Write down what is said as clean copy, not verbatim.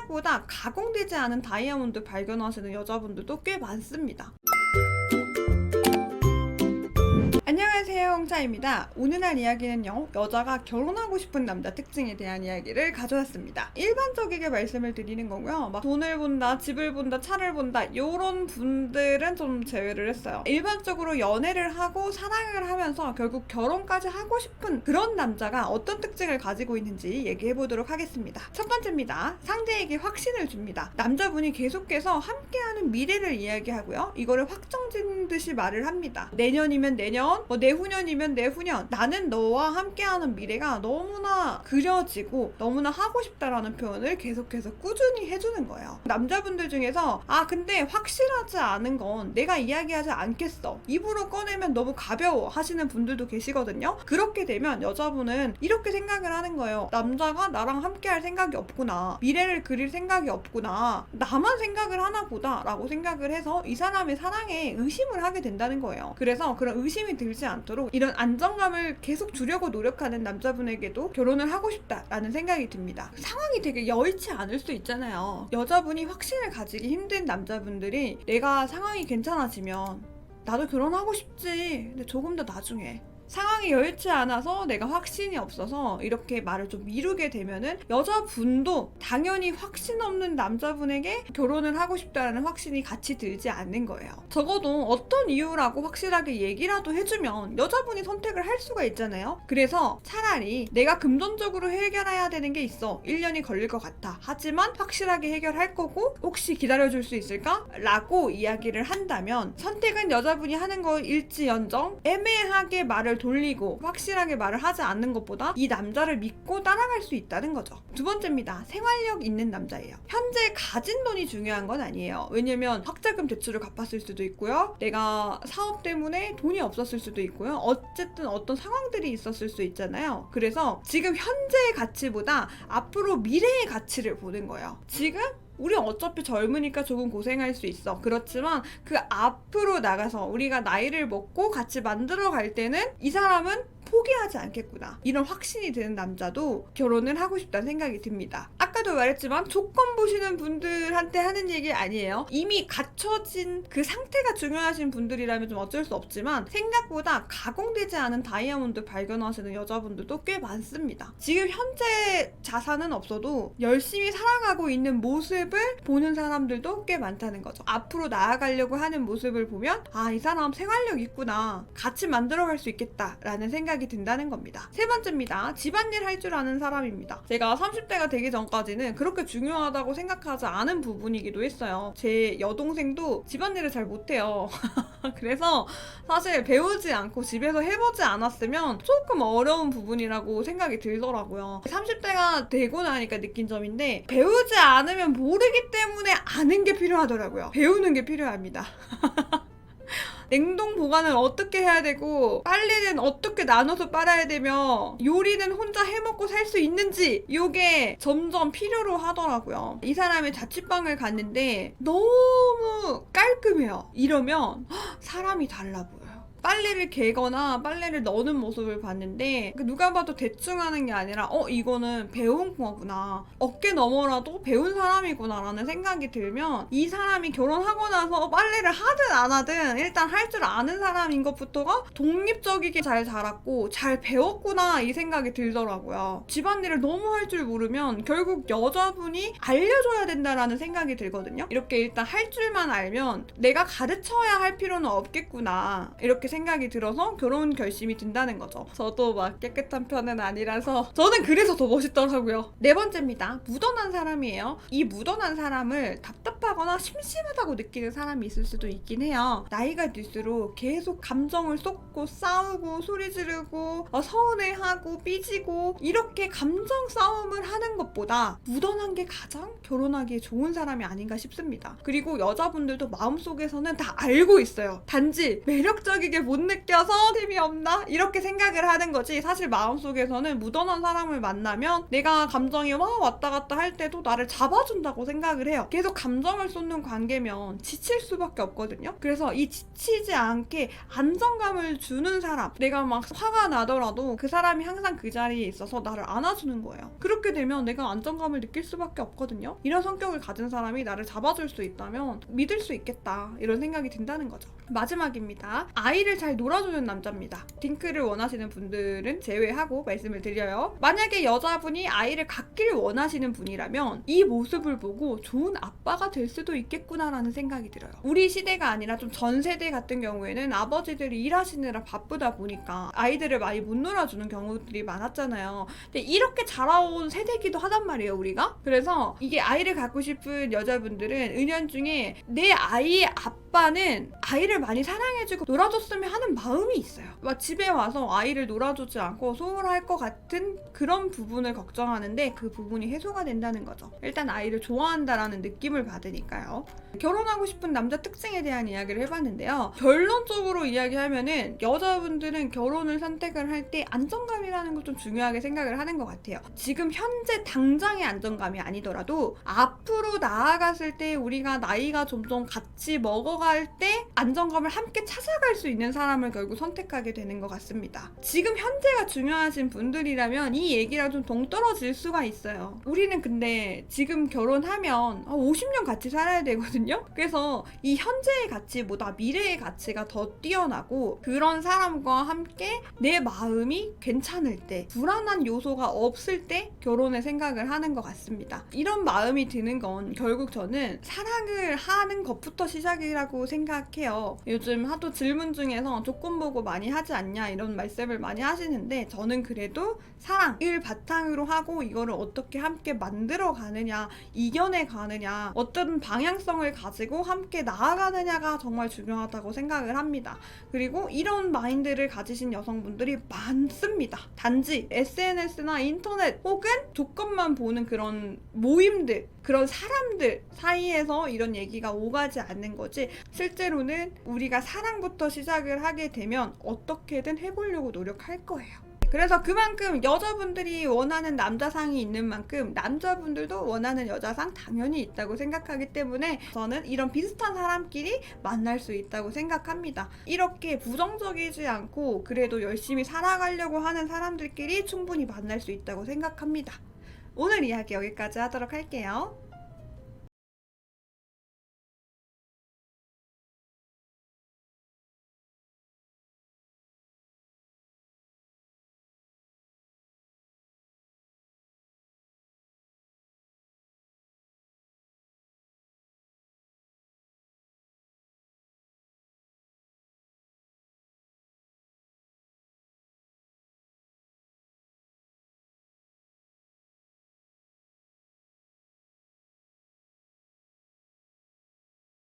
생각보다 가공되지 않은 다이아몬드 발견하시는 여자분들도 꽤 많습니다. 안녕하세요, 홍차입니다. 오늘 이야기는요, 여자가 결혼하고 싶은 남자 특징에 대한 이야기를 가져왔습니다. 일반적이게 말씀을 드리는 거고요. 막 돈을 본다, 집을 본다, 차를 본다 이런 분들은 좀 제외를 했어요. 일반적으로 연애를 하고 사랑을 하면서 결국 결혼까지 하고 싶은 그런 남자가 어떤 특징을 가지고 있는지 얘기해 보도록 하겠습니다. 첫 번째입니다. 상대에게 확신을 줍니다. 남자분이 계속해서 함께하는 미래를 이야기하고요. 이거를 확정짓는 듯이 말을 합니다. 내년이면 내년, 내후년이면 내후년, 나는 너와 함께하는 미래가 너무나 그려지고 너무나 하고 싶다라는 표현을 계속해서 꾸준히 해주는 거예요. 남자분들 중에서 근데 확실하지 않은 건 내가 이야기하지 않겠어, 입으로 꺼내면 너무 가벼워 하시는 분들도 계시거든요. 그렇게 되면 여자분은 이렇게 생각을 하는 거예요. 남자가 나랑 함께할 생각이 없구나, 미래를 그릴 생각이 없구나, 나만 생각을 하나 보다 라고 생각을 해서 이 사람의 사랑에 의심을 하게 된다는 거예요. 그래서 그런 의심이 들지 않도록 이런 안정감을 계속 주려고 노력하는 남자분에게도 결혼을 하고 싶다라는 생각이 듭니다. 상황이 되게 여의치 않을 수 있잖아요. 여자분이 확신을 가지기 힘든 남자분들이 내가 상황이 괜찮아지면 나도 결혼하고 싶지, 근데 조금 더 나중에, 상황이 여의치 않아서 내가 확신이 없어서 이렇게 말을 좀 미루게 되면은 여자분도 당연히 확신 없는 남자분에게 결혼을 하고 싶다는 확신이 같이 들지 않는 거예요. 적어도 어떤 이유라고 확실하게 얘기라도 해주면 여자분이 선택을 할 수가 있잖아요. 그래서 차라리 내가 금전적으로 해결해야 되는 게 있어, 1년이 걸릴 것 같아, 하지만 확실하게 해결할 거고 혹시 기다려줄 수 있을까? 라고 이야기를 한다면 선택은 여자분이 하는 거일지언정 애매하게 말을 돌리고 확실하게 말을 하지 않는 것보다 이 남자를 믿고 따라갈 수 있다는 거죠. 두 번째입니다. 생활력 있는 남자예요. 현재 가진 돈이 중요한 건 아니에요. 왜냐면 학자금 대출을 갚았을 수도 있고요, 내가 사업 때문에 돈이 없었을 수도 있고요, 어쨌든 어떤 상황들이 있었을 수 있잖아요. 그래서 지금 현재의 가치보다 앞으로 미래의 가치를 보는 거예요. 지금 우리 어차피 젊으니까 조금 고생할 수 있어. 그렇지만 그 앞으로 나가서 우리가 나이를 먹고 같이 만들어 갈 때는 이 사람은 포기하지 않겠구나, 이런 확신이 드는 남자도 결혼을 하고 싶다는 생각이 듭니다. 아까도 말했지만 조건 보시는 분들한테 하는 얘기 아니에요. 이미 갖춰진 그 상태가 중요하신 분들이라면 좀 어쩔 수 없지만 생각보다 가공되지 않은 다이아몬드 발견하시는 여자분들도 꽤 많습니다. 지금 현재 자산은 없어도 열심히 살아가고 있는 모습을 보는 사람들도 꽤 많다는 거죠. 앞으로 나아가려고 하는 모습을 보면 이 사람 생활력 있구나, 같이 만들어갈 수 있겠다 라는 생각이 든다는 겁니다. 세 번째입니다. 집안일 할 줄 아는 사람입니다. 제가 30대가 되기 전까지는 그렇게 중요하다고 생각하지 않은 부분이기도 했어요. 제 여동생도 집안일을 잘 못해요. 그래서 사실 배우지 않고 집에서 해보지 않았으면 조금 어려운 부분이라고 생각이 들더라고요. 30대가 되고 나니까 느낀 점인데, 배우지 않으면 모르기 때문에 아는 게 필요하더라고요. 배우는 게 필요합니다. 냉동 보관을 어떻게 해야 되고, 빨래는 어떻게 나눠서 빨아야 되며, 요리는 혼자 해먹고 살 수 있는지, 이게 점점 필요로 하더라고요. 이 사람의 자취방을 갔는데 너무 깔끔해요. 이러면 사람이 달라 보여요. 빨래를 개거나 빨래를 넣는 모습을 봤는데 누가 봐도 대충 하는 게 아니라 이거는 배운 거구나, 어깨 너머라도 배운 사람이구나 라는 생각이 들면 이 사람이 결혼하고 나서 빨래를 하든 안 하든 일단 할 줄 아는 사람인 것부터가 독립적이게 잘 자랐고 잘 배웠구나, 이 생각이 들더라고요. 집안일을 너무 할 줄 모르면 결국 여자분이 알려줘야 된다라는 생각이 들거든요. 이렇게 일단 할 줄만 알면 내가 가르쳐야 할 필요는 없겠구나, 이렇게 생각이 들어서 결혼 결심이 든다는 거죠. 저도 막 깨끗한 편은 아니라서 저는 그래서 더 멋있더라고요. 네 번째입니다. 무던한 사람이에요. 이 무던한 사람을 답답하거나 심심하다고 느끼는 사람이 있을 수도 있긴 해요. 나이가 들수록 계속 감정을 쏟고 싸우고 소리 지르고 서운해하고 삐지고 이렇게 감정 싸움을 하는 것보다 무던한 게 가장 결혼하기에 좋은 사람이 아닌가 싶습니다. 그리고 여자분들도 마음속에서는 다 알고 있어요. 단지 매력적이게 그게 못 느껴서 재미없나? 이렇게 생각을 하는 거지. 사실 마음속에서는 무던한 사람을 만나면 내가 감정이 왔다 갔다 할 때도 나를 잡아준다고 생각을 해요. 계속 감정을 쏟는 관계면 지칠 수밖에 없거든요. 그래서 이 지치지 않게 안정감을 주는 사람, 내가 막 화가 나더라도 그 사람이 항상 그 자리에 있어서 나를 안아주는 거예요. 그렇게 되면 내가 안정감을 느낄 수밖에 없거든요. 이런 성격을 가진 사람이 나를 잡아줄 수 있다면 믿을 수 있겠다, 이런 생각이 든다는 거죠. 마지막입니다. 아이를 잘 놀아주는 남자입니다. 딩크를 원하시는 분들은 제외하고 말씀을 드려요. 만약에 여자분이 아이를 갖길 원하시는 분이라면 이 모습을 보고 좋은 아빠가 될 수도 있겠구나라는 생각이 들어요. 우리 시대가 아니라 좀 전 세대 같은 경우에는 아버지들이 일하시느라 바쁘다 보니까 아이들을 많이 못 놀아주는 경우들이 많았잖아요. 근데 이렇게 자라온 세대기도 하단 말이에요, 우리가. 그래서 이게 아이를 갖고 싶은 여자분들은 은연중에 내 아이의 아빠는 아이를 많이 사랑해주고 놀아줬으면 하는 마음이 있어요. 막 집에 와서 아이를 놀아주지 않고 소홀할 것 같은 그런 부분을 걱정하는데 그 부분이 해소가 된다는 거죠. 일단 아이를 좋아한다라는 느낌을 받으니까요. 결혼하고 싶은 남자 특징에 대한 이야기를 해봤는데요. 결론적으로 이야기하면은 여자분들은 결혼을 선택을 할 때 안정감이라는 걸 좀 중요하게 생각을 하는 것 같아요. 지금 현재 당장의 안정감이 아니더라도 앞으로 나아갔을 때 우리가 나이가 점점 같이 먹어갈 때 안정감을 함께 찾아갈 수 있는 사람을 결국 선택하게 되는 것 같습니다. 지금 현재가 중요하신 분들이라면 이 얘기랑 좀 동떨어질 수가 있어요. 우리는 근데 지금 결혼하면 50년 같이 살아야 되거든요. 그래서 이 현재의 가치보다 미래의 가치가 더 뛰어나고 그런 사람과 함께 내 마음이 괜찮을 때, 불안한 요소가 없을 때 결혼의 생각을 하는 것 같습니다. 이런 마음이 드는 건 결국 저는 사랑을 하는 것부터 시작이라고 생각해요. 요즘 하도 질문 중에서 조건 보고 많이 하지 않냐 이런 말씀을 많이 하시는데 저는 그래도 사랑을 바탕으로 하고 이거를 어떻게 함께 만들어 가느냐, 이겨내 가느냐, 어떤 방향성을 가지고 함께 나아가느냐가 정말 중요하다고 생각을 합니다. 그리고 이런 마인드를 가지신 여성분들이 많습니다. 단지 SNS나 인터넷 혹은 조건만 보는 그런 모임들, 그런 사람들 사이에서 이런 얘기가 오가지 않는 거지, 실제로는 우리가 사랑부터 시작을 하게 되면 어떻게든 해보려고 노력할 거예요. 그래서 그만큼 여자분들이 원하는 남자상이 있는 만큼 남자분들도 원하는 여자상 당연히 있다고 생각하기 때문에 저는 이런 비슷한 사람끼리 만날 수 있다고 생각합니다. 이렇게 부정적이지 않고 그래도 열심히 살아가려고 하는 사람들끼리 충분히 만날 수 있다고 생각합니다. 오늘 이야기 여기까지 하도록 할게요.